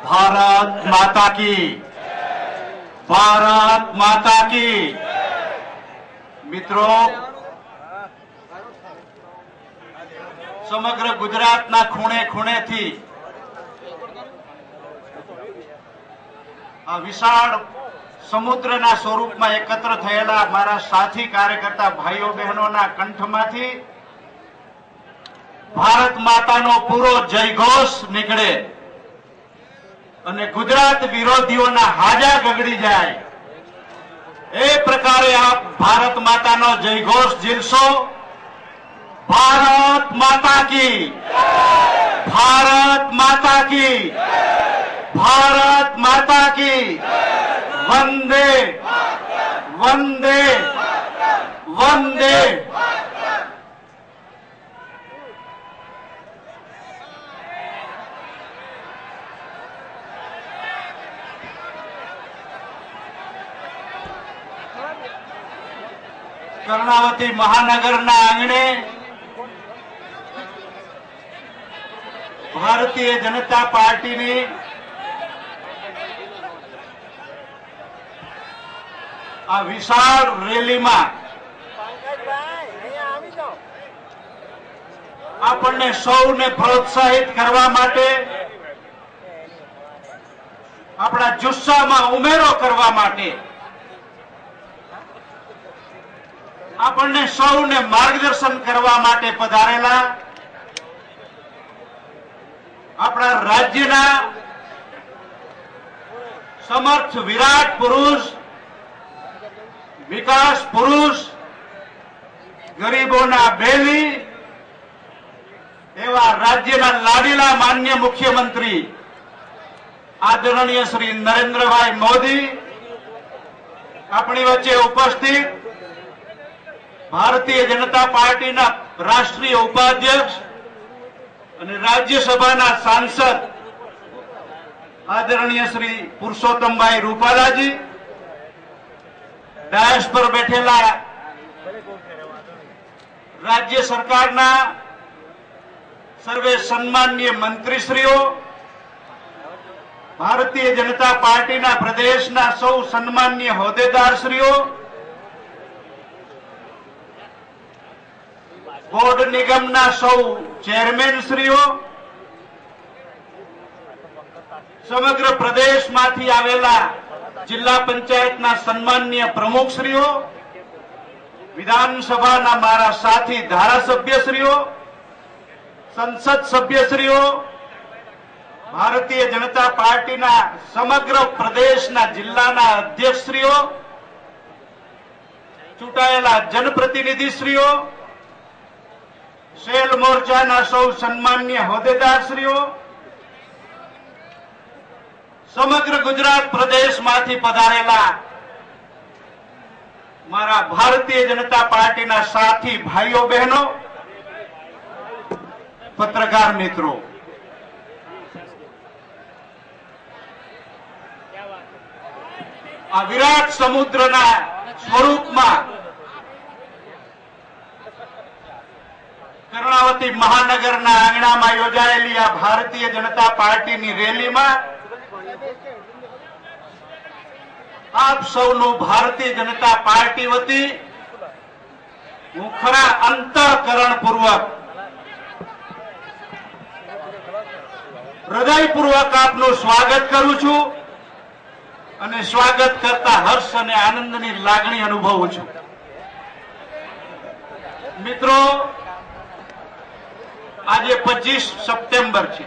भारत माता की, भारत माता की। मित्रों, समग्र गुजरातना खूणे खूणे थी आ विशाल समुद्रना स्वरूपमां एकत्र थयेला मारा साथी कार्यकर्ता भाईओ बहनोना कंठमांथी भारत मातानो पूरो जयघोष निकळे અને ગુજરાત વિરોધીઓના હાજા ગગડી જાય એ પ્રકારે આપ ભારત માતાનો જયઘોષ ઝીલશો। ભારત માતા કી, ભારત માતા કી, ભારત માતા કી। વંદે વંદે વંદે। कर्णावती महानगरना आंगणे भारतीय जनता पार्टी आ विशाल रेली में आपने सौने प्रोत्साहित करवा माटे, अपना जुस्सा में उमेरो करवा माटे, आपने सौने मार्गदर्शन करवा माटे पधारेला अपना राज्यना समर्थ विराट पुरुष, विकास पुरुष, गरीबोना बेली एवा राज्यना लाडीला मान्य मुख्यमंत्री आदरणीय श्री नरेंद्रभाई मोदी अपनी वच्चे उपस्थित भारतीय जनता पार्टी ना राष्ट्रीय उपाध्यक्ष और राज्यसभा सांसद आदरणीय श्री पुरुषोत्तम भाई रूपाला जी, डायस पर बैठेला राज्य सरकारना सर्वे सन्मान्य मंत्रीश्रीओ, भारतीय जनता पार्टी ना प्रदेशना सौ सन्मान्य होद्देदारश्रीओ, बोर्ड निगमना सौ चेरमेन श्रीओ, समग्र प्रदेश मांथी आवेला जिला पंचायतना सन्मान्य प्रमुखश्रीओ, विधानसभाना मारा साथी धारासभ्यश्रीओ, संसद सभ्यश्रीओ, भारतीय जनता पार्टीना समग्र प्रदेशना जिल्लाना अध्यक्षश्रीओ, चूंटायेला जनप्रतिनिधिश्रीओ, सेल मोर्चाना सौ सन्मान्य होद्देदारश्रीओ, समग्र गुजरात प्रदेश मांथी पधारेला मारा भारतीय जनता पार्टीना साथी भाईओ बहनों, पत्रकार मित्रों, आ विराट समुद्रना स्वरूपमां कर्णावती महानगरना आंगणामां योजायेली आ भारतीय जनता पार्टीनी रेलीमां आप सौनु भारतीय जनता पार्टी वती हूँ खरा अंतःकरणपूर्वक हृदयपूर्वक आपनु स्वागत करूं छूं અને સ્વાગત કરતા હર્ષ અને આનંદની લાગણી અનુભવું છું। મિત્રો, આજે 25 સપ્ટેમ્બર છે।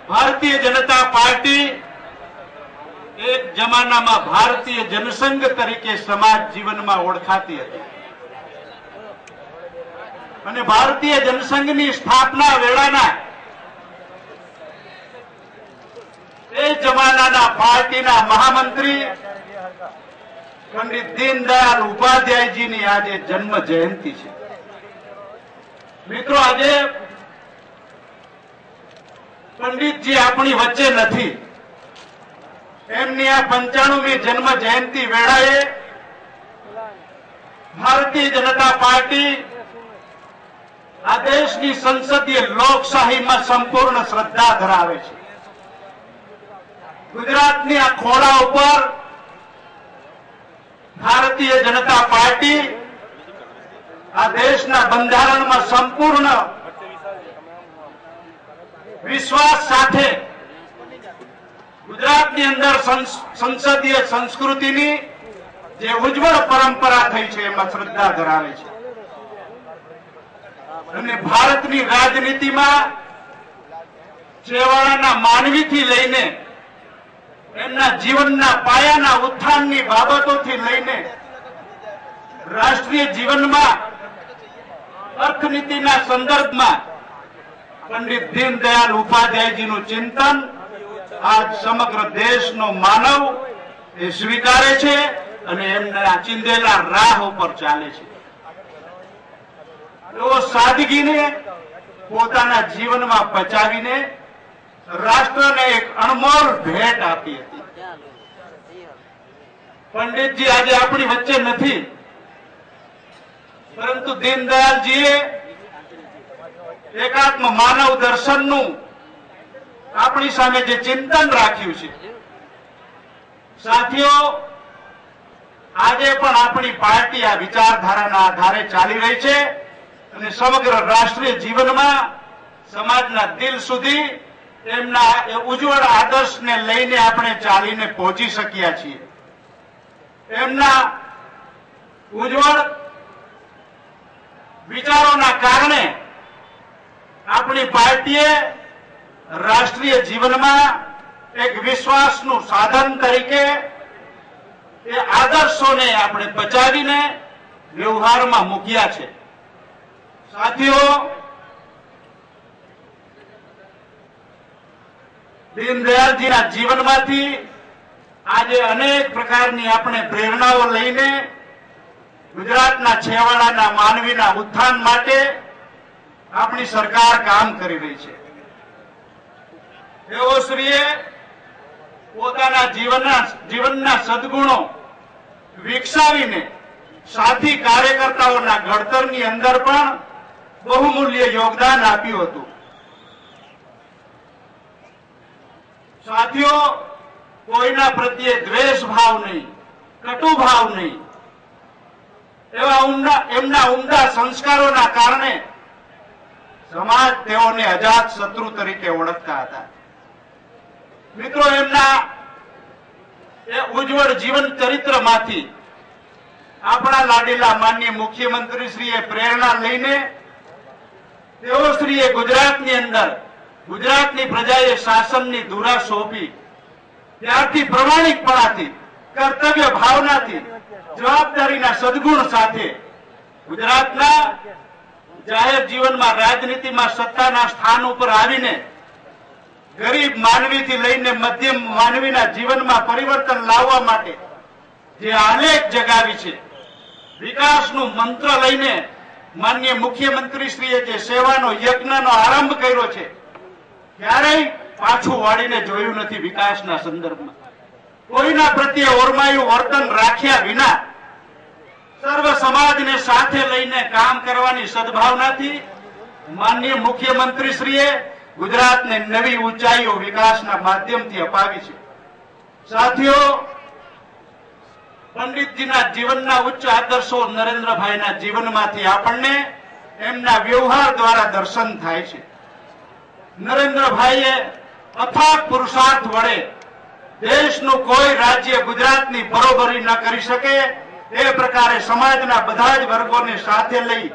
ભારતીય જનતા પાર્ટી એક જમાનામાં ભારતીય જનસંઘ તરીકે સમાજ જીવનમાં ઓળખાતી હતી અને ભારતીય જનસંઘની સ્થાપના વેળાના जमाना पार्टी महामंत्री पंडित दीनदयाल उपाध्याय जी की आज जन्म जयंती है। मित्रों, आज पंडित जी अपनी वच्चे नहीं, एमनी आ 95મી जन्म जयंती वेळाए भारतीय जनता पार्टी આ દેશની સંસદીય લોકશાહીમાં સંપૂર્ણ શ્રદ્ધા ધરાવે છે. ગુજરાતની આ ખોળા ઉપર ભારતીય જનતા પાર્ટી આ દેશના બંધારણમાં સંપૂર્ણ વિશ્વાસ સાથે ગુજરાતની અંદર સંસદીય સંસ્કૃતિની જે ઉજ્જવળ પરંપરા થઈ છે એમાં શ્રદ્ધા ધરાવે છે અને ભારતની રાજનીતિમાં છેવાડાના માનવીથી લઈને એમના જીવનના પાયાના ઉત્થાનની બાબતોથી લઈને રાષ્ટ્રીય જીવનમાં અર્થનીતિના સંદર્ભમાં પંડિત દીનદયાળ ઉપાધ્યાયજીનું ચિંતન આજ સમગ્ર દેશનો માનવ એ સ્વીકારે છે અને એમના ચિંધેલા રાહ ઉપર ચાલે છે. એવો સાદગીને પોતાના જીવનમાં બચાવીને રાષ્ટ્રને એક અણમોલ ભેટ આપી હતી. પંડિતજી આજે આપણી વચ્ચે નથી, પરંતુ દીનદયાળજીએ એકાત્મ માનવ દર્શનનું આપણી સામે જે ચિંતન રાખ્યું છે, સાથીઓ, આજે પણ આપણી પાર્ટી આ વિચારધારાના આધારે ચાલી રહી છે અને સમગ્ર રાષ્ટ્રીય જીવનમાં સમાજના દિલ સુધી એમના એ ઉજ્જવળ આદર્શને લઈને આપણે ચાલીને પહોંચી શક્યા છીએ. એમના ઉજ્જવળ વિચારોના કારણે આપણી પાર્ટીએ રાષ્ટ્રીય જીવનમાં એક વિશ્વાસનું સાધન તરીકે એ આદર્શોને આપણે બચાવીને વ્યવહારમાં મૂક્યા છે. સાથીઓ, દીનદયાળજીના જીવનમાંથી આજે અનેક પ્રકારની આપણે પ્રેરણાઓ લઈને ગુજરાતના છેવાડાના માનવીના ઉત્થાન માટે આપણી સરકાર કામ કરી રહી છે. તેઓશ્રીએ પોતાના જીવનના સદગુણો વિકસાવીને સાથી કાર્યકર્તાઓના ઘડતરની અંદર પણ બહુમૂલ્ય યોગદાન આપ્યું હતું. સાથીઓ, કોઈના પ્રત્યે દ્વેષ ભાવ નહીં, કટુ ભાવ નહીં, એવા એમના ઉમદા સંસ્કારોના કારણે સમાજ તેઓને અજાત શત્રુ તરીકે ઓળખતા હતા. મિત્રો, એમના એ ઉજ્જવળ જીવન ચરિત્રમાંથી આપણા લાડીલા માનનીય મુખ્યમંત્રીશ્રીએ પ્રેરણા લઈને તેઓશ્રીએ ગુજરાતની અંદર ગુજરાતની પ્રજાએ શાસનની ધુરા સોંપી ત્યારથી પ્રમાણિકપણાથી, કર્તવ્ય ભાવનાથી, જવાબદારીના સદગુણ સાથે ગુજરાતના જાહેર જીવનમાં, રાજનીતિમાં, સત્તાના સ્થાન ઉપર આવીને ગરીબ માનવીથી લઈને મધ્યમ માનવીના જીવનમાં પરિવર્તન લાવવા માટે જે આલેખ જગાવી છે, વિકાસનું મંત્ર લઈને માનનીય મુખ્યમંત્રીશ્રીએ જે સેવાનો યજ્ઞનો આરંભ કર્યો છે, ક્યારેય પાછું વાળીને જોયું નથી. વિકાસના સંદર્ભમાં કોઈના પ્રત્યે ઓરમાયું વર્તન રાખ્યા વિના સર્વ સમાજને સાથે લઈને કામ કરવાની સદભાવનાથી માનનીય મુખ્યમંત્રીશ્રીએ ગુજરાતને નવી ઊંચાઈઓ વિકાસના માધ્યમથી અપાવી છે. સાથીઓ, પંડિતજીના જીવનના ઉચ્ચ આદર્શો નરેન્દ્રભાઈના જીવનમાંથી આપણને એમના વ્યવહાર દ્વારા દર્શન થાય છે. નરેન્દ્રભાઈએ અથાગ પુરુષાર્થ વડે દેશનું કોઈ રાજ્ય ગુજરાતની બરોબરી ન કરી શકે એ પ્રકારે સમાજના બધા જ વર્ગોને સાથે લઈ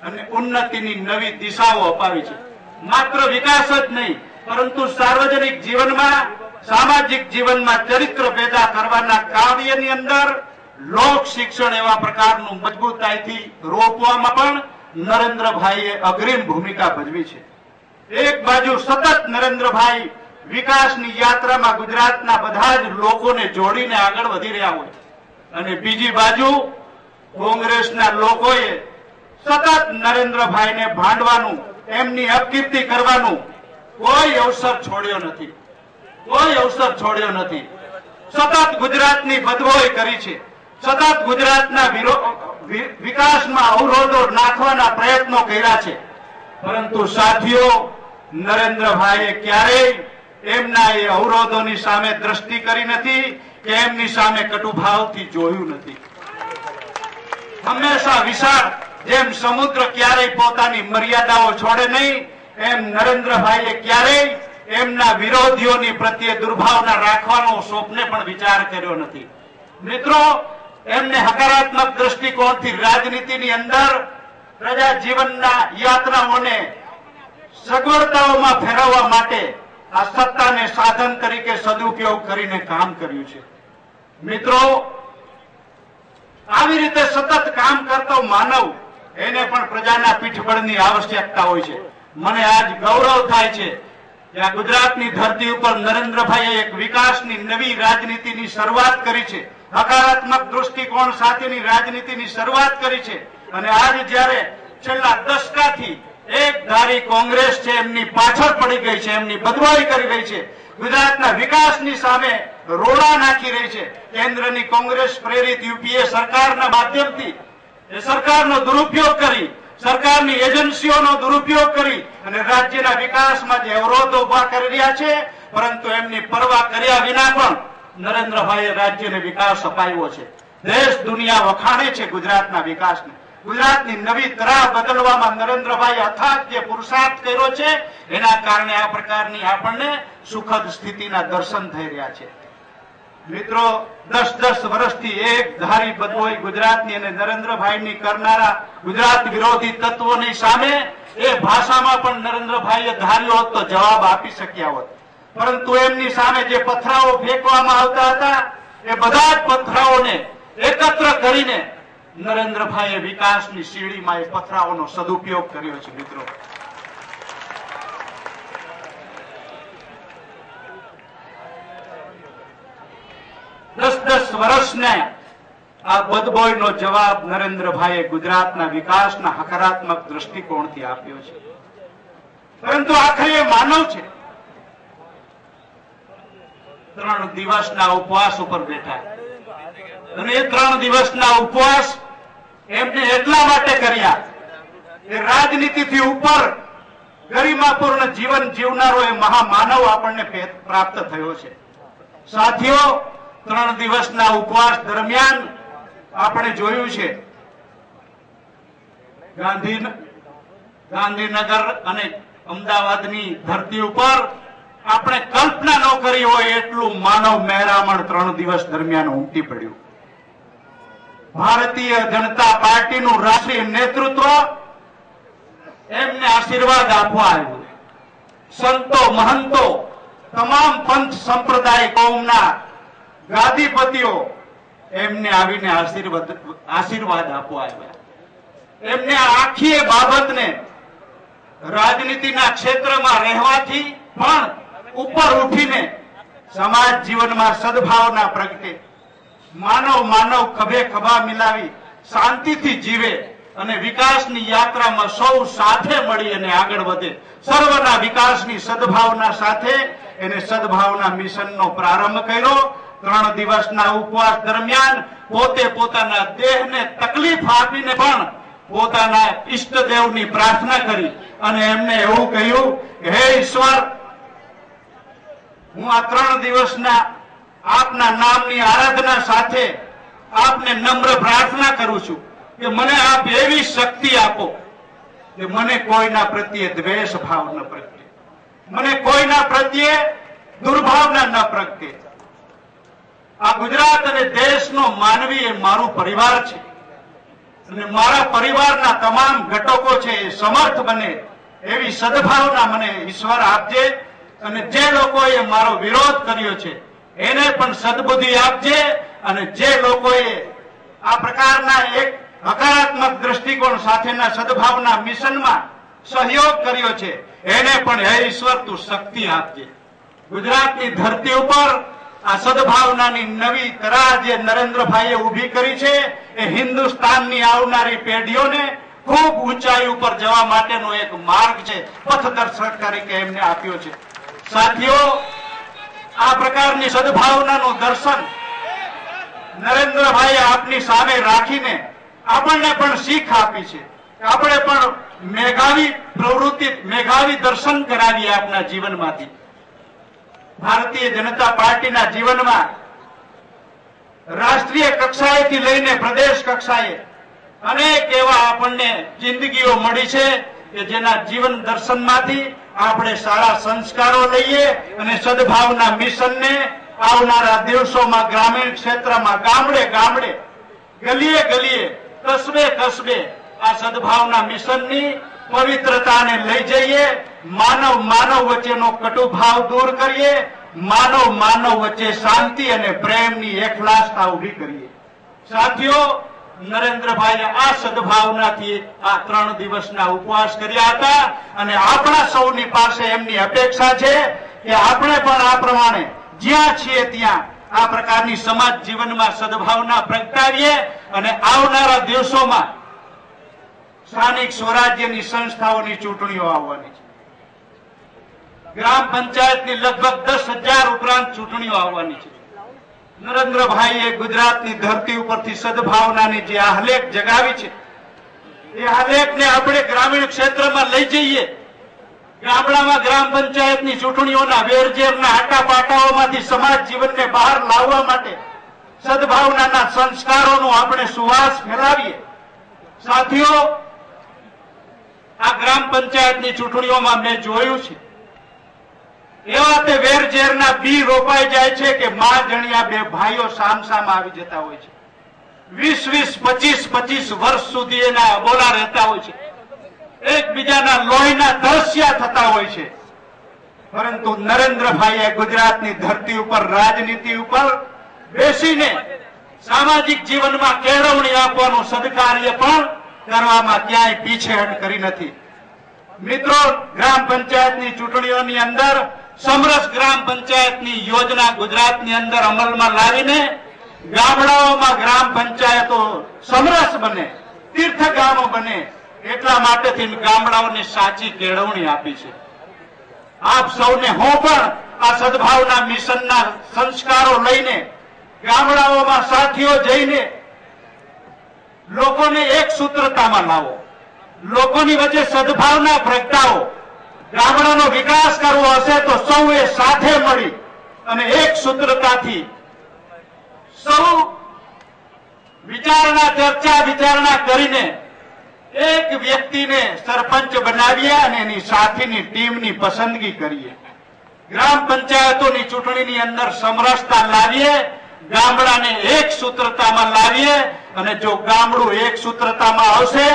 અને ઉન્નતિની નવી દિશાઓ અપાવી છે. માત્ર વિકાસ જ નહીં, પરંતુ સાર્વજનિક જીવનમાં, સામાજિક જીવનમાં ચરિત્ર પેદા કરવાના કાર્યની અંદર લોક શિક્ષણ એવા પ્રકારનું મજબૂતાઈથી રોપવામાં પણ નરેન્દ્રભાઈએ અગ્રીમ ભૂમિકા ભજવી છે. એક બાજુ સતત નરેન્દ્રભાઈ વિકાસની યાત્રામાં ગુજરાતના બધા જ લોકોને જોડીને આગળ વધી રહ્યા હોય અને બીજી બાજુ કોંગ્રેસના લોકોએ સતત નરેન્દ્રભાઈને ભાંડવાનું, એમની અપકીર્તિ કરવાનું કોઈ અવસર છોડ્યો નથી. કોઈ અવસર છોડ્યો નથી. સતત ગુજરાતની બદબોઈ કરી છે. સતત ગુજરાતના વિકાસમાં અવરોધો નાખવાના પ્રયત્નો કર્યા છે. પરંતુ સાથીઓ, નરેન્દ્રભાઈએ ક્યારેય એમના એ અવરોધોની સામે દ્રષ્ટિ કરી નથી કે એમની સામે કટુભાવથી જોયું નથી. હંમેશા વિશાળ, જેમ સમુદ્ર ક્યારેય પોતાની મર્યાદાઓ છોડે નહીં, એમ નરેન્દ્રભાઈએ ક્યારેય એમના વિરોધીઓની પ્રત્યે દુર્ભાવના રાખવાનો સ્વપ્ને પણ વિચાર કર્યો નથી. મિત્રો, એમને હકારાત્મક દ્રષ્ટિકોણથી રાજનીતિની અંદર પ્રજા જીવનના યાત્રાઓને સગવડતાઓમાં ફેરવવા માટે આ સત્તાને સાધન તરીકે સદુપયોગ કરીને કામ કર્યું છે. મિત્રો, આવી રીતે સતત કામ કરતો માનવ, એને પણ પ્રજાના પીઠબળની આવશ્યકતા હોય છે. મને આજ ગૌરવ થાય છે કે આ ગુજરાતની ધરતી ઉપર નરેન્દ્રભાઈએ એક વિકાસની નવી રાજનીતિની શરૂઆત કરી છે, હકારાત્મક દૃષ્ટિકોણ સાથેની રાજનીતિની શરૂઆત કરી છે. અને આજ જ્યારે છેલ્લા દશકાથી એક ધારી કોંગ્રેસ છે એમની પાછળ પડી ગઈ છે, એમની બદવાઈ કરી રહી છે, ગુજરાતના વિકાસની સામે રોડા નાખી રહી છે, કેન્દ્રની કોંગ્રેસ પ્રેરિત યુપીએ સરકારના માધ્યમથી એ સરકારનો દુરુપયોગ કરી, સરકારની એજન્સીઓનો દુરુપયોગ કરી અને રાજ્યના વિકાસમાં જે અવરોધો ઉભા કરી રહ્યા છે, પરંતુ એમની પરવા કર્યા વિના પણ નરેન્દ્રભાઈએ રાજ્યને વિકાસ અપાવ્યો છે. દેશ દુનિયા વખાણે છે ગુજરાતના વિકાસને. ગુજરાતની નવી તરાહ બદલવામાં નરેન્દ્રભાઈએ અથાગ જે પુરુષાર્થ કર્યો છે, એના કારણે આ પ્રકારની આપણને સુખદ સ્થિતિના દર્શન થઈ રહ્યા છે. મિત્રો, 10 વર્ષથી એક ધારી બદબોઈ ગુજરાતની અને નરેન્દ્રભાઈની કરનારા ગુજરાત વિરોધી તત્વોની સામે એ ભાષામાં પણ નરેન્દ્રભાઈએ ધાર્યો હોત તો જવાબ આપી શક્યા હોત. પરંતુ એમની સામે જે પથરાઓ ફેંકવામાં આવતા હતા, એ બધા જ પથરાઓને એકત્ર કરીને નરેન્દ્રભાઈએ વિકાસની સીડીમાં એ પથરાઓનો સદુપયોગ કર્યો છે. મિત્રો, દસ વર્ષને આ બદબોયનો જવાબ નરેન્દ્રભાઈએ ગુજરાતના વિકાસના હકારાત્મક દ્રષ્ટિકોણથી આપ્યો છે. પરંતુ આખરે એ માનવ છે. 3 દિવસના ઉપવાસ ઉપર બેઠા અને એ 3 દિવસના ઉપવાસ એમને એટલા માટે કર્યા કે રાજનીતિથી ઉપર ગરિમાપૂર્ણ જીવન જીવનારો એ મહામાનવ આપણને પ્રાપ્ત થયો છે. સાથીઓ, 3 દિવસના ઉપવાસ દરમિયાન આપણે જોયું છે ગાંધીનગર અને અમદાવાદની ધરતી ઉપર આપણે કલ્પના ન કરી હોય એટલું માનવ મહેરામણ 3 દિવસ દરમિયાન ઉમટી પડ્યું. ભારતીય જનતા પાર્ટીનું રાષ્ટ્રીય નેતૃત્વ એમને આશીર્વાદ આપવા આવ્યું. સંતો, મહંતો, તમામ પંથ સંપ્રદાય કોમના ગાદીપતિઓ એમને આવીને આશીર્વાદ આપવા આવ્યા. એમને આખી એ બાબતને રાજનીતિના ક્ષેત્રમાં રહેવાથી પણ ઉપર ઉઠીને સમાજ જીવનમાં સદભાવના પ્રગટે, માનવ ખભે ખભા મિલાવી શાંતિથી જીવે અને વિકાસની યાત્રામાં સૌ સાથે મળી અને આગળ વધે. સર્વના વિકાસની સદભાવના સાથે એને સદભાવના મિશનનો પ્રારંભ કર્યો. 3 દિવસના ઉપવાસ દરમિયાન પોતે પોતાના દેહને તકલીફ આપીને પણ પોતાના ઈષ્ટદેવની પ્રાર્થના કરી અને એમને એવું કહ્યું કે હે ઈશ્વર, હું આ 3 દિવસના આપના નામની આરાધના સાથે આપને નમ્ર પ્રાર્થના કરું છું કે મને આપ એવી શક્તિ આપો કે મને કોઈના પ્રત્યે દ્વેષ ભાવ ન પ્રગટે, મને કોઈના પ્રત્યે દુર્ભાવના ન પ્રગટે. આ ગુજરાત અને દેશનો માનવી એ મારું પરિવાર છે અને મારા પરિવારના તમામ ઘટકો છે એ સમર્થ બને એવી સદભાવના મને ઈશ્વર આપજે અને જે લોકોએ મારો વિરોધ કર્યો છે એને પણ સદબુદ્ધિ આપજે અને જે લોકોએ આ પ્રકારના એક હકારાત્મક દ્રષ્ટિકોણ સાથેના સદભાવના મિશનમાં સહયોગ કર્યો છે એને પણ હે ઈશ્વર તું શક્તિ આપજે. ગુજરાતની ધરતી ઉપર આ સદભાવનાની નવી તરાહ જે નરેન્દ્રભાઈએ ઊભી કરી છે એ હિન્દુસ્તાનની આવનારી પેઢીઓને ખૂબ ઊંચાઈ ઉપર જવા માટેનો એક માર્ગ છે, પથદર્શક તરીકે એમને આપ્યો છે. સાથીઓ, આ પ્રકારની સદભાવનાનું દર્શન નરેન્દ્રભાઈએ આપની સામે રાખીને આપણને પણ શીખ આપી છે. આપણે પણ મેઘાવી પ્રવૃત્તિ, મેઘાવી દર્શન કરાવીએ આપના જીવનમાંથી. ભારતીય જનતા પાર્ટીના જીવનમાં રાષ્ટ્રીય કક્ષાએથી લઈને પ્રદેશ કક્ષાએ અનેક એવા આપણને જિંદગીઓ મળી છે કે જેના જીવન દર્શનમાંથી આપણે સારા સંસ્કારો લઈએ અને સદભાવના મિશનને આવનારા દિવસોમાં ગ્રામીણ ક્ષેત્રમાં, ગામડે ગામડે, ગલીએ ગલીએ, કસ્બે કસ્બે આ સદભાવના મિશનની પવિત્રતાને લઈ જઈએ. માનવ માનવ વચ્ચેનો કટુભાવ દૂર કરીએ. માનવ માનવ વચ્ચે શાંતિ અને પ્રેમની એકલાસતા ઉભી કરીએ. સાથીઓ, નરેન્દ્રભાઈએ આ સદભાવનાથી આ 3 દિવસના ઉપવાસ કર્યા હતા અને આપણા સૌની પાસે એમની અપેક્ષા છે કે આપણે પણ આ પ્રમાણે જ્યાં છીએ ત્યાં આ પ્રકારની સમાજ જીવનમાં સદભાવના પ્રગટાવીએ અને આવનારા દિવસોમાં સ્થાનિક સ્વરાજ્યની સંસ્થાઓની ચૂંટણીઓ આવવાની છે. ગ્રામ પંચાયતની લગભગ 10,000 ઉપરાંત ચૂંટણીઓ આવવાની છે. નરેન્દ્રભાઈએ ગુજરાતની ધરતી ઉપરથી સદભાવનાની જે આહલેખ જગાવી છે એ આહલેખને આપણે ગ્રામીણ ક્ષેત્રમાં લઈ જઈએ. ગામડામાં ગ્રામ પંચાયતની ચૂંટણીઓના વેરઝેરના આટાપાટાઓમાંથી સમાજ જીવનને બહાર લાવવા માટે સદભાવનાના સંસ્કારોનું આપણે સુવાસ ફેલાવીએ. સાથીઓ, આ ગ્રામ પંચાયતની ચૂંટણીઓમાં મેં જોયું છે એવા તે વેરઝેરના બી રોપાઈ જાય છે કે માં જણિયા બે ભાઈઓ સામસામા આવી જતા હોય છે. 20-20, 25-25 વર્ષ સુધી એના અબોલા રહેતા હોય છે. એકબીજાના લોહીના તરસ્યા થતા હોય છે. પરંતુ નરેન્દ્રભાઈએ ગુજરાતની ધરતી ઉપર, રાજનીતિ ઉપર બેસીને સામાજિક જીવનમાં કેળવણી આપવાનું સદકાર્ય પણ કરવામાં ક્યાંય પીછેહટ કરી નથી. મિત્રો, ગ્રામ પંચાયતની ચૂંટણીઓની અંદર સમરસ ગ્રામ પંચાયતની યોજના ગુજરાતની અંદર અમલમાં લાવીને ગામડાઓમાં ગ્રામ પંચાયતો સમરસ બને, તીર્થ ગામો બને, એટલા માટેથી ગામડાઓને સાચી કેળવણી આપી છે. આપ સૌને હું પણ આ સદભાવના મિશનના સંસ્કારો લઈને ગામડાઓમાં સાથીઓ જઈને લોકોને એક સૂત્રતામાં લાવો, લોકોની વચ્ચે સદભાવના પ્રગટાવો. ગામડાનો વિકાસ કરવો હશે તો સૌએ સાથે મળી અને એક સૂત્રતાથી સૌ ચર્ચા વિચારણા કરીને એક વ્યક્તિને સરપંચ બનાવીએ અને એની સાથીની ટીમની પસંદગી કરીએ. ગ્રામ પંચાયતોની ચૂંટણીની અંદર સમરસતા લાવીએ, ગામડાને એક સૂત્રતામાં લાવીએ અને જો ગામડું એક સૂત્રતામાં આવશે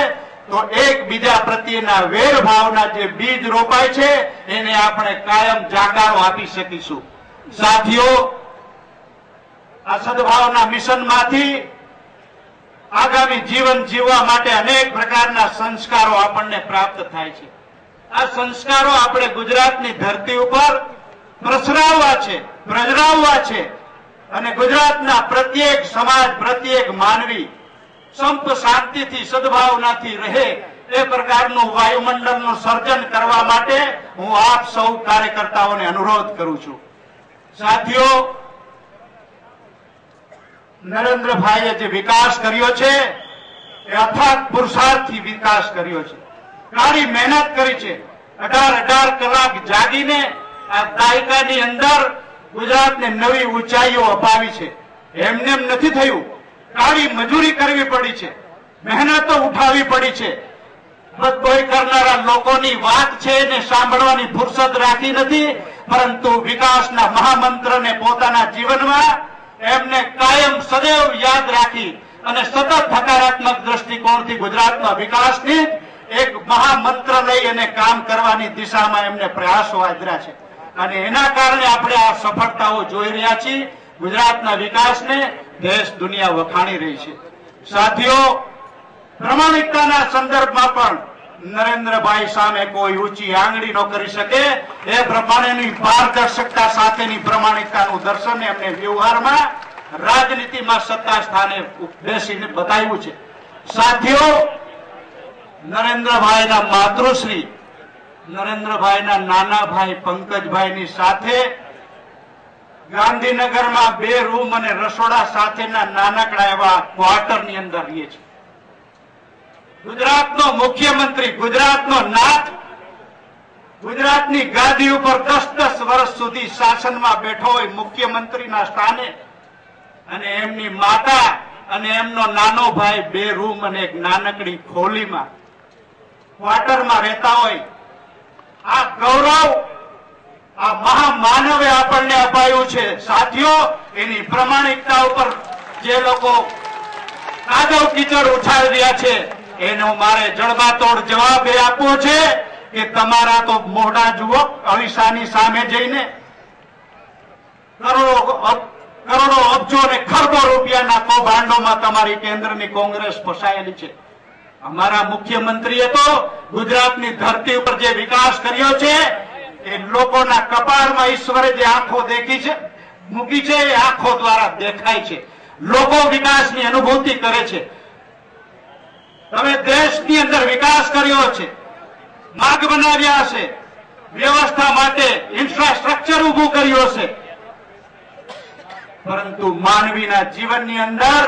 તો એકબીજા પ્રત્યેના વેર ભાવના જે બીજ રોપાય છે એને આપણે કાયમ જાકારો આપી શકીશું. સાથીઓ, આ સદભાવના મિશનમાંથી આગામી જીવન જીવવા માટે અનેક પ્રકારના સંસ્કારો આપણને પ્રાપ્ત થાય છે. આ સંસ્કારો આપણે ગુજરાતની ધરતી ઉપર પ્રસરાવવા છે, પ્રજરાવવા છે અને ગુજરાતના પ્રત્યેક સમાજ, પ્રત્યેક માનવી સંપ શાંતિથી, સદભાવનાથી રહે એ પ્રકારનું વાયુમંડળનું સર્જન કરવા માટે હું આપ સૌ કાર્યકર્તાઓને અનુરોધ કરું છું. સાથીઓ, નરેન્દ્રભાઈએ જે વિકાસ કર્યો છે એ અથાગ પુરુષાર્થથી વિકાસ કર્યો છે. કાળી મહેનત કરી છે. 18 કલાક જાગીને આ દાયકાની અંદર ગુજરાતને નવી ઊંચાઈઓ અપાવી છે. એમને એમ નથી થયું. કાળી મજૂરી કરવી પડી છે, મહેનતો ઉઠાવવી પડી છે. બદબોઈ કરનારા લોકોની વાત છે એને સાંભળવાની ફુરસદ રાખી નથી, પરંતુ વિકાસના મહામંત્રને પોતાના જીવનમાં એમને કાયમ સદૈવ યાદ રાખી અને સતત હકારાત્મક દ્રષ્ટિકોણથી ગુજરાતના વિકાસની એક મહામંત્ર લઈ અને કામ કરવાની દિશામાં એમને પ્રયાસો આદર્યા છે અને એના કારણે આપણે આ સફળતાઓ જોઈ રહ્યા છીએ. ગુજરાતના વિકાસને દેશ દુનિયા વખાણી રહી છે. સાથીઓ, પ્રમાણિકતાના સંદર્ભમાં પણ નરેન્દ્રભાઈ સામે કોઈ ઊંચી આંગળી ન કરી શકે એ પ્રમાણેની પારદર્શકતા સાથેની પ્રમાણિકતાનું દર્શન એમને વ્યવહારમાં, રાજનીતિમાં સત્તા સ્થાને બેસીને બતાવ્યું છે. સાથીઓ, નરેન્દ્રભાઈના માતૃશ્રી, નરેન્દ્રભાઈના નાના ભાઈ પંકજભાઈની સાથે ગાંધીનગરમાં 2 રૂમ અને રસોડા સાથેના નાનકડા એવા ક્વાર્ટરની અંદર રહીએ છીએ. ગુજરાતનો મુખ્યમંત્રી, ગુજરાતનો નાથ, ગુજરાતની ગાદી ઉપર 10-10 વર્ષ સુધી શાસનમાં બેઠો હોય મુખ્યમંત્રીના સ્થાને, અને એમની માતા અને એમનો નાનો ભાઈ 2 રૂમ અને એક નાનકડી ખોલીમાં ક્વાર્ટરમાં રહેતા હોય. આ ગૌરવ આ મહામાનવે આપણને અપાયું છે. સાથીઓ, એની પ્રમાણિકતા ઉપર જે લોકો કાદવ કીચડ ઉછાળી રહ્યા છે એનો મારે જડબાતોડ જવાબ એ આપવો છે કે તમારા તો મોઢા જુઓ અરીસાની સામે જઈને. કરોડો અબજો અને ખરબો રૂપિયાના કૌભાંડોમાં તમારી કેન્દ્રની કોંગ્રેસ ફસાયેલી છે. અમારા મુખ્યમંત્રીએ તો ગુજરાતની ધરતી ઉપર જે વિકાસ કર્યો છે એ લોકોના કપાળમાં ઈશ્વરે જે આંખો દેખી છે મૂકી છે એ આંખો દ્વારા દેખાય છે. લોકો વિકાસની અનુભૂતિ કરે છે. તમે દેશની અંદર વિકાસ કર્યો છે, માર્ગ બનાવ્યા છે, વ્યવસ્થા માટે ઇન્ફ્રાસ્ટ્રક્ચર ઉભું કર્યું છે, પરંતુ માનવીના જીવનની અંદર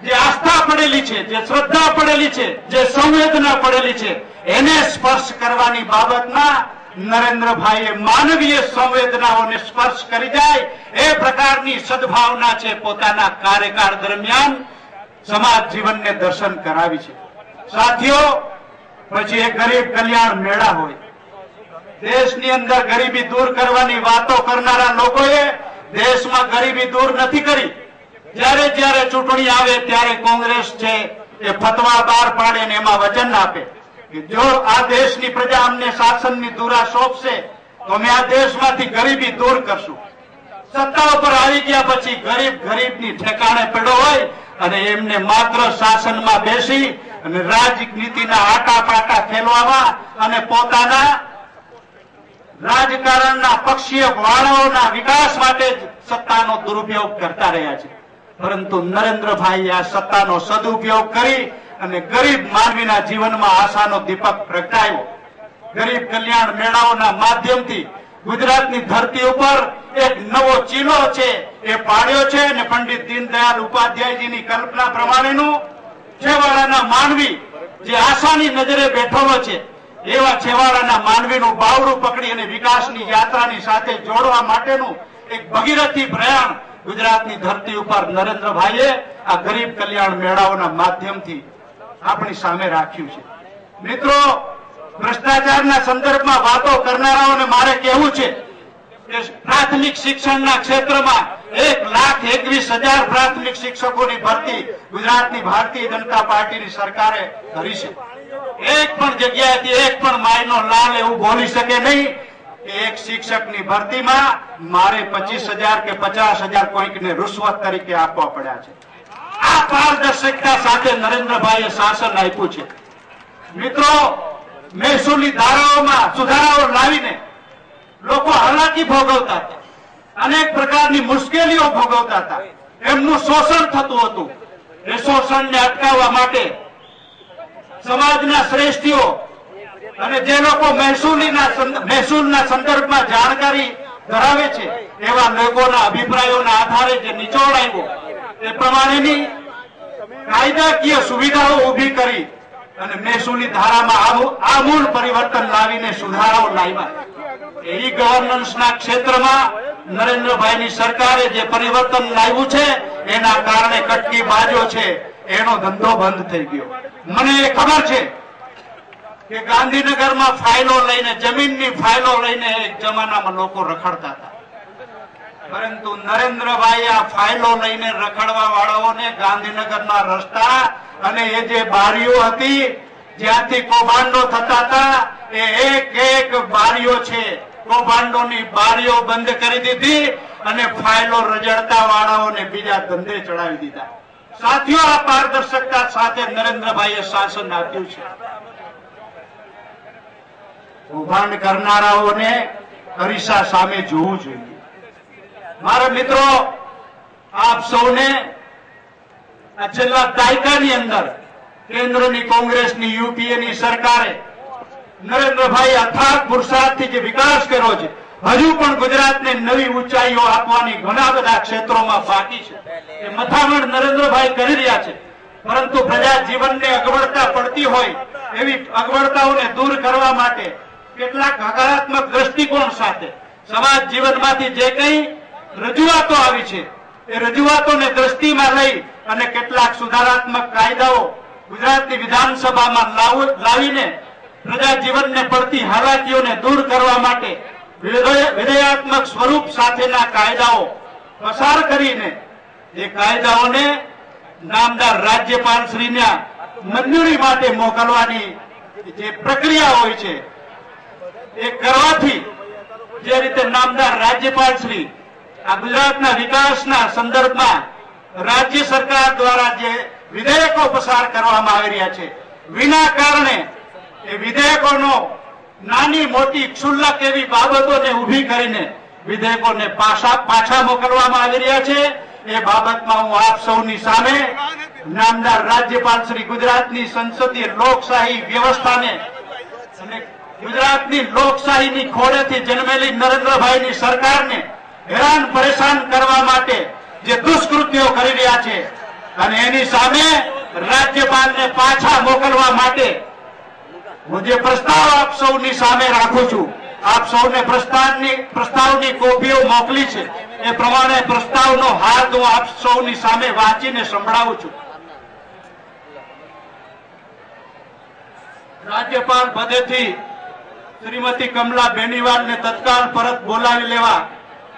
જે આસ્થા પડેલી છે, જે શ્રદ્ધા પડેલી છે, જે સંવેદના પડેલી છે એને સ્પર્શ કરવાની બાબતમાં નરેન્દ્રભાઈએ માનવીય સંવેદનાઓને સ્પર્શ કરી જાય એ પ્રકારની સદભાવના છે પોતાના કાર્યકાળ દરમિયાન સમાજ જીવનને દર્શન કરાવી છે. સાથીઓ, પછી એ ગરીબ કલ્યાણ મેળા હોય, દેશની અંદર ગરીબી દૂર કરવાની વાતો કરનારા લોકોએ દેશમાં ગરીબી દૂર નથી કરી. જ્યારે જ્યારે ચૂંટણી આવે ત્યારે કોંગ્રેસ છે એ ફતવા બહાર પાડે ને એમાં વચન આપે કે જો આ દેશની પ્રજા અમને શાસનની ધુરા સોંપશે તો અમે આ દેશમાંથી ગરીબી દૂર કરશું. સત્તા ઉપર આવી ગયા પછી ગરીબની ઠેકાણે પડ્યો હોય અને એમને માત્ર શાસનમાં બેસી અને રાજનીતિના આટાપાટા ખેલવામાં અને પોતાના રાજકારણના પક્ષીય વાળાઓના વિકાસ માટે જ સત્તાનો દુરુપયોગ કરતા રહ્યા છે. પરંતુ નરેન્દ્રભાઈએ આ સત્તાનો સદુપયોગ કરી અને ગરીબ માનવીના જીવનમાં આશાનો દીપક પ્રગટાવ્યો. ગરીબ કલ્યાણ મેળાઓના માધ્યમથી ગુજરાતની ધરતી ઉપર એક નવો ચીલો છે એ પાડ્યો છે અને પંડિત દીનદયાળ ઉપાધ્યાયજીની કલ્પના પ્રમાણેનું છેવાડાના માનવી જે આશાની નજરે બેઠેલો છે એવા છેવાડાના માનવીનું બાવડું પકડી અને વિકાસની યાત્રાની સાથે જોડવા માટેનું એક ભગીરથી પ્રયાણ ગુજરાતની ધરતી ઉપર નરેન્દ્રભાઈએ આ ગરીબ કલ્યાણ મેળાઓના માધ્યમથી આપણી સામે રાખ્યું છે. મિત્રો, ભ્રષ્ટાચારના સંદર્ભમાં વાતો કરનારાઓને મારે કહેવું છે કે પ્રાથમિક શિક્ષણના ક્ષેત્રમાં 1,21,000 પ્રાથમિક શિક્ષકોની ભરતી ગુજરાતની ભારતીય જનતા પાર્ટીની સરકારે કરી છે. એક પણ જગ્યાએથી એક પણ માયનો લાલ એવું બોલી શકે નહીં કે એક શિક્ષકની ભરતીમાં મારે 25,000 કે 50,000 કોઈકને રૂશ્વત તરીકે આપવા પડ્યા છે. આ પારદર્શકતા સાથે નરેન્દ્રભાઈએ શાસન આપ્યું છે. મિત્રો, મહેસૂલી ધારાઓમાં સુધારાઓ લાવીને લોકો હાલાકી ભોગવતા હતા, અનેક પ્રકારની મુશ્કેલીઓ ભોગવતા હતા, એમનું શોષણ થતું હતું. એ શોષણને અટકાવવા માટે સમાજના શ્રેષ્ઠીઓ અને જે લોકો મહેસૂલના સંદર્ભમાં જાણકારી ધરાવે છે એવા લોકોના અભિપ્રાયોના આધારે જે નિચોડ આવ્યો એ પ્રમાણેની કાયદાકીય સુવિધાઓ ઉભી કરી અને મહેસૂલી ધારામાં આમૂલ પરિવર્તન લાવીને સુધારાઓ લાવ્યા. ઈ ગવર્નન્સના ક્ષેત્રમાં નરેન્દ્રભાઈની સરકારે જે પરિવર્તન લાવ્યું છે એના કારણે કટકી બાજો છે એનો ધંધો બંધ થઈ ગયો. મને એ ખબર છે કે ગાંધીનગરમાં ફાઇલો લઈને, જમીનની ફાઇલો લઈને એક જમાનામાં લોકો રખડતા હતા, પરંતુ નરેન્દ્રભાઈ આ ફાઇલો લઈને રખડવા વાળાઓને ગાંધીનગરના રસ્તા અને એ જે બારીઓ હતી જ્યાંથી કૌભાંડો થતા હતા એ એક બારીઓ છે, કૌભાંડોની બારીઓ બંધ કરી દીધી અને ફાઇલો રજડતા વાળાઓને બીજા ધંધે ચડાવી દીધા. સાથીઓ, આ પારદર્શકતા સાથે નરેન્દ્રભાઈએ શાસન આપ્યું છે. કૌભાંડ કરનારાઓને અરીસા સામે જોવું જોઈએ. મારા મિત્રો, આપ સૌને આ છેલ્લા દાયકાની અંદર કેન્દ્રની કોંગ્રેસની યુપીએની સરકારે નરેન્દ્રભાઈ અથાગ પુરુષાર્થથી જે વિકાસ કર્યો છે, હજુ પણ ગુજરાતને નવી ઊંચાઈઓ આપવાની ઘણા બધા ક્ષેત્રોમાં બાકી છે. એ મથામણ નરેન્દ્રભાઈ કરી રહ્યા છે. પરંતુ પ્રજા જીવનને અગવડતા પડતી હોય એવી અગવડતાઓને દૂર કરવા માટે કેટલાક હકારાત્મક દ્રષ્ટિકોણ સાથે સમાજ જીવનમાંથી જે કંઈ રજૂઆતો આવી છે એ રજૂઆતોને દ્રષ્ટિમાં લઈ અને કેટલાક સુધારાત્મક કાયદાઓ ગુજરાતની વિધાનસભામાં લાવીને પ્રજા જીવનને પડતી હાલાકીઓને દૂર કરવા માટે વિધેયાત્મક સ્વરૂપ સાથેના કાયદાઓ પસાર કરીને એ કાયદાઓને નામદાર રાજ્યપાલશ્રીના મંજૂરી માટે મોકલવાની જે પ્રક્રિયા હોય છે એ કરવાથી જે રીતે નામદાર રાજ્યપાલશ્રી આ ગુજરાતના વિકાસના સંદર્ભમાં રાજ્ય સરકાર દ્વારા જે વિધેયકો પસાર કરવામાં આવી રહ્યા છે વિના કારણે એ વિધેયકોનો નાની મોટી ક્ષુલ્લક એવી બાબતોને ઉભી કરીને વિધેયકોને પાછા મોકલવામાં આવી રહ્યા છે એ બાબતમાં હું આપ સૌની સામે નામદાર રાજ્યપાલ શ્રી ગુજરાતની સંસદીય લોકશાહી વ્યવસ્થાને અને ગુજરાતની લોકશાહીની ખોળેથી જન્મેલી નરેન્દ્રભાઈની સરકારને હેરાન પરેશાન કરવા માટે જે દુષ્કૃત્યો કરી રહ્યા છે અને એની સામે રાજ્યપાલને પાછા મોકલવા માટે હું જે પ્રસ્તાવ આપ સૌની સામે રાખું છું, આપ સૌને પ્રસ્તાવની કોપીઓ મોકલી છે એ પ્રમાણે પ્રસ્તાવનો હાથ હું આપ સૌની સામે વાંચીને સંભળાવું છું. રાજ્યપાલ પદેથી શ્રીમતી કમલા બેનીવાલને તત્કાલ પરત બોલાવી લેવા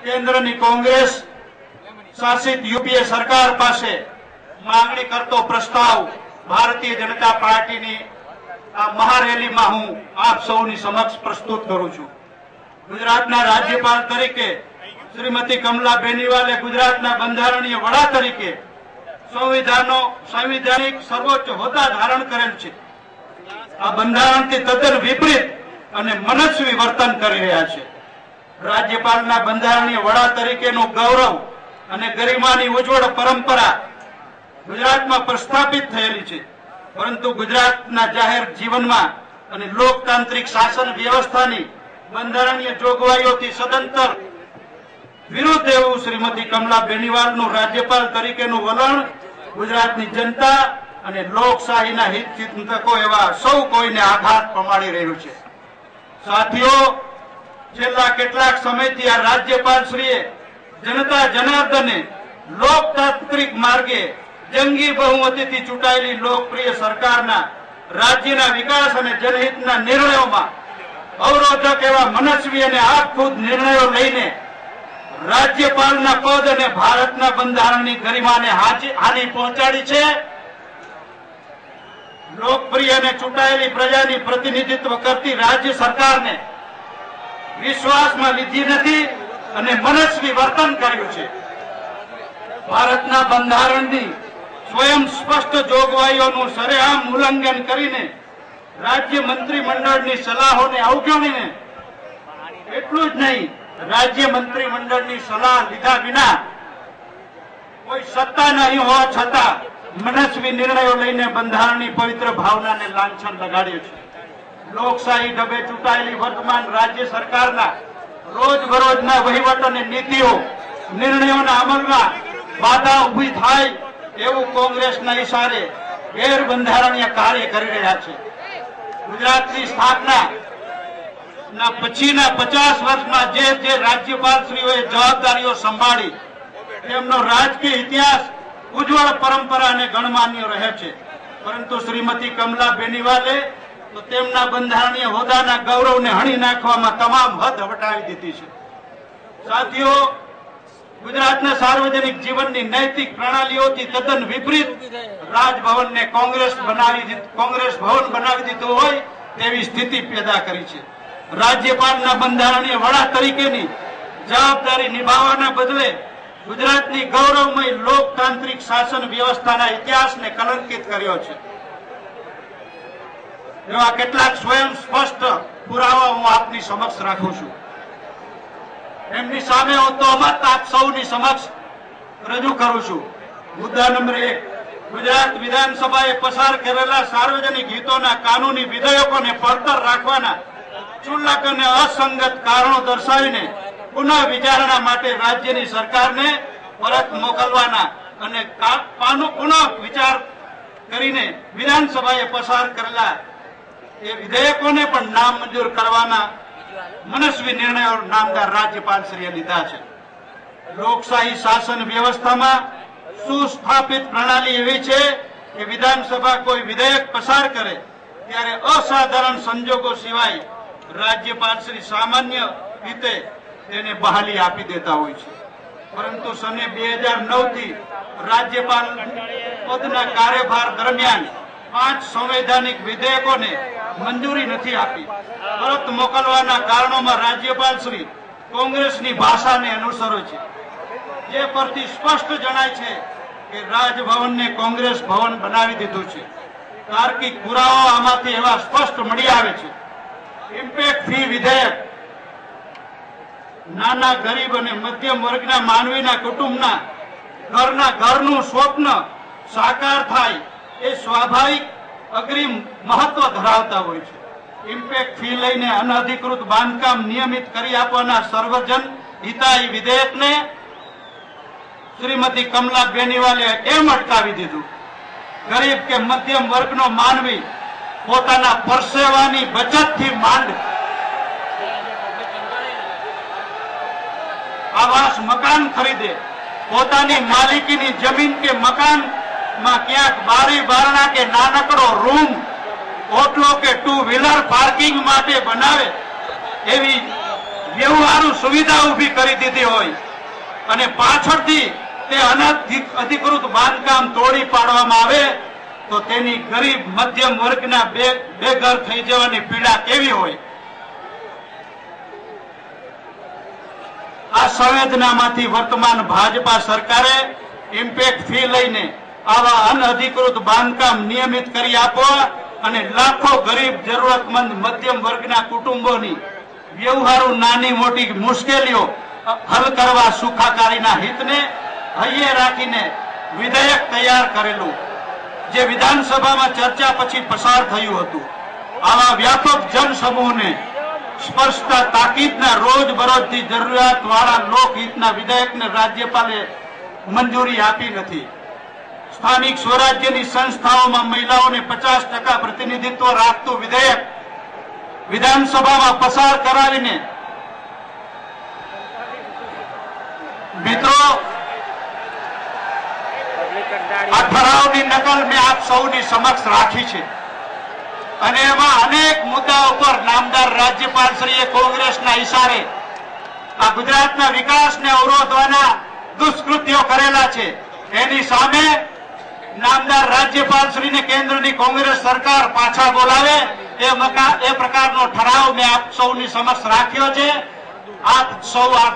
કેન્દ્રની કોંગ્રેસ શાસિત યુપીએ સરકાર પાસે માંગણી કરતો પ્રસ્તાવ ભારતીય જનતા પાર્ટીની આ મહારેલીમાં હું આપ સૌની સમક્ષ પ્રસ્તુત કરું છું. ગુજરાતના રાજ્યપાલ તરીકે શ્રીમતી કમલા બેનીવાલે ગુજરાતના બંધારણીય વડા તરીકે સંવિધાનિક સર્વોચ્ચ હોદ્દા ધારણ કરેલ છે. આ બંધારણથી તદ્દન વિપરીત અને મનસ્વી વર્તન કરી રહ્યા છે. રાજ્યપાલના બંધારણીય વડા તરીકેનું ગૌરવ અને ગરિમાની ઉજ્જવળ પરંપરા ગુજરાતમાં પ્રસ્થાપિત થયેલી છે, પરંતુ ગુજરાતના જાહેર જીવનમાં અને લોકતાંત્રિક શાસન વ્યવસ્થાની બંધારણીય જોગવાઈઓથી સદંતર વિરુદ્ધ એવું શ્રીમતી કમલા બેનીવાલનું રાજ્યપાલ તરીકેનું વલણ ગુજરાતની જનતા અને લોકશાહીના હિતચિંતકો એવા સૌ કોઈને આઘાત પમાડી રહ્યું છે. સાથીઓ, છેલ્લા કેટલાક સમયથી આ રાજ્યપાલશ્રીએ જનતા જનાર્દને લોકતાંત્રિક માર્ગે જંગી બહુમતીથી ચૂંટાયેલી લોકપ્રિય સરકારના રાજ્યના વિકાસ અને જનહિતના નિર્ણયોમાં અવરોધક એવા મનસ્વી અને આપખુદ નિર્ણયો લઈને રાજ્યપાલના પદ અને ભારતના બંધારણની ગરિમાને હાનિ પહોંચાડી છે. લોકપ્રિય અને ચૂંટાયેલી પ્રજાની પ્રતિનિધિત્વ કરતી રાજ્ય સરકારને વિશ્વાસમાં લીધી નથી અને મનસ્વી વર્તન કર્યું છે. ભારતના બંધારણની સ્વયં સ્પષ્ટ જોગવાઈઓનું સરેઆમ ઉલ્લંઘન કરીને રાજ્ય મંત્રીમંડળની સલાહોને અવગણીને એટલું જ નહીં, રાજ્ય મંત્રીમંડળની સલાહ લીધા વિના કોઈ સત્તા નહીં હોવા છતાં મનસ્વી નિર્ણયો લઈને બંધારણની પવિત્ર ભાવનાને લાંછન લગાડ્યું છે. લોકશાહી ઢબે ચૂંટાયેલી વર્તમાન રાજ્ય સરકારના રોજબરોજના વહીવટ અને નીતિઓ નિર્ણયોના અમલમાં બાધા ઉભી થાય એવું કોંગ્રેસના ઇશારે ગેરબંધારણીય કાર્ય કરી રહ્યા છે. ગુજરાતની સ્થાપના પછીના 50 વર્ષમાં જે રાજ્યપાલશ્રીઓએ જવાબદારીઓ સંભાળી તેમનો રાજકીય ઇતિહાસ ઉજ્જવળ પરંપરા અને ગણમાન્ય રહે છે, પરંતુ શ્રીમતી કમલા બેનીવાલે તો તેમના બંધારણીય હોદ્દાના ગૌરવને હણી નાખવામાં તમામ હદ વટાવી દીધી છે. સાથીઓ, ગુજરાતના સાર્વજનિક જીવનની નૈતિક પ્રણાલીઓથી તદ્દન વિપરીત રાજભવનને કોંગ્રેસ ભવન બનાવી દીધું હોય તેવી સ્થિતિ પેદા કરી છે. રાજ્યપાલના બંધારણીય વડા તરીકેની જવાબદારી નિભાવવાના બદલે ગુજરાતની ગૌરવમય લોકતાંત્રિક શાસન વ્યવસ્થાના ઇતિહાસને કલંકિત કર્યો છે. એવા કેટલાક સ્વયં સ્પષ્ટ પુરાવા હું આપની સમક્ષ રાખું છું. એમની સામે હું તહોમત આપ સૌની સમક્ષ રજૂ કરું છું. મુદ્દા નંબર 1, ગુજરાત વિધાનસભાએ પસાર કરેલા સાર્વજનિક હિતોના કાનૂની વિધેયકોને પડતર રાખવાના ક્ષુલ્લક અને અસંગત કારણો દર્શાવીને પુનઃ વિચારણા માટે રાજ્યની સરકારને પરત મોકલવાના અને પુનઃ વિચાર કરીને વિધાનસભાએ પસાર કરેલા એ વિધેયકોને પણ નામંજૂર કરવાના મનસ્વી નિર્ણયો નામદાર રાજ્યપાલશ્રીએ લીધા છે. લોકશાહી શાસન વ્યવસ્થામાં સુસ્થાપિત પ્રણાલી એવી છે કે વિધાનસભા કોઈ વિધેયક પસાર કરે ત્યારે અસાધારણ સંજોગો સિવાય રાજ્યપાલશ્રી સામાન્ય રીતે તેને બહાલી આપી દેતા હોય છે. પરંતુ સને 2009 થી રાજ્યપાલ પદના કાર્યભાર દરમિયાન 5 સંવૈધાનિક વિધેયકોને મંજૂરી નથી આપી. પરત મોકલવાના કારણોમાં રાજ્યપાલશ્રી કોંગ્રેસની ભાષાને અનુસરે છે, જે પરથી સ્પષ્ટ જણાય છે કે રાજભવનને કોંગ્રેસ ભવન બનાવી દીધું છે. તાર્કિક પુરાવા આમાંથી એવા સ્પષ્ટ મળી આવે છે. ઇમ્પેક્ટ ફી વિધેયક નાના ગરીબ અને મધ્યમ વર્ગના માનવીના કુટુંબના ઘરનું સ્વપ્ન સાકાર થાય એ સ્વાભાવિક અગ્રીમ મહત્વ ધરાવતા હોય છે. ઇમ્પેક્ટ ફી લઈને અનઅધિકૃત બાંધકામ નિયમિત કરી આપવાના સર્વજન હિતાય વિધેયકને શ્રીમતી કમલા બેનીવાલે એમ અટકાવી દીધું. ગરીબ કે મધ્યમ વર્ગનો માનવી પોતાના પરસેવાની બચતથી માંડ આવાસ મકાન ખરીદે, પોતાની માલિકીની જમીન કે મકાનમાં ક્યાંક બારી બારણા કે નાનકડો રૂમ, ઓટલો કે 2 વ્હીલર પાર્કિંગ માટે બનાવે એવી વ્યવહારુ સુવિધા ઉભી કરી દીધી હોય અને પાછળથી તે અનધિકૃત બાંધકામ તોડી પાડવામાં આવે તો તેની ગરીબ મધ્યમ વર્ગના બેઘર થઈ જવાની પીડા કેવી હોય. આ સંવેદનામાંથી વર્તમાન ભાજપા સરકારે ઇમ્પેક્ટ ફી લઈને આવા અનઅધિકૃત બાંધકામ નિયમિત કરી આપવા અને લાખો ગરીબ જરૂરતમંદ મધ્યમ વર્ગના કુટુંબોની વ્યવહારુ નાની મોટી મુશ્કેલીઓ હલ કરવા સુખાકારીના હિતને હૈયે રાખીને વિધેયક તૈયાર કરેલું, જે વિધાનસભામાં ચર્ચા પછી પસાર થયું હતું. આવા વ્યાપક જનસમૂહને સ્પર્શતા તાકીદના રોજબરોજથી જરૂરિયાત વાળા લોકહિતના વિધેયકને રાજ્યપાલે મંજૂરી આપી નથી. સ્થાનિક સ્વરાજ્યની સંસ્થાઓમાં મહિલાઓને 50% પ્રતિનિધિત્વ રાખતું વિધેયક વિધાનસભામાં પસાર કરાવીને મિત્રો આ ઠરાવની નકલ મેં આપ સૌની સમક્ષ રાખી છે અને એમાં અનેક મુદ્દાઓ પર નામદાર રાજ્યપાલશ્રીએ કોંગ્રેસના ઇશારે આ ગુજરાતના વિકાસને અવરોધવાના દુષ્કૃત્યો કરેલા છે. એની સામે નામદાર રાજ્યપાલશ્રીને કેન્દ્રની કોંગ્રેસ સરકાર પાછા બોલાવે એ પ્રકારનો ઠરાવ મેં આપ સૌની સમક્ષ રાખ્યો છે. આપ સૌ આ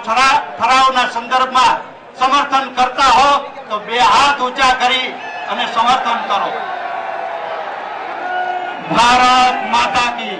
ઠરાવના સંદર્ભમાં સમર્થન કરતા હો તો 2 હાથ ઊંચા કરી અને સમર્થન કરો. ભારત માતા કી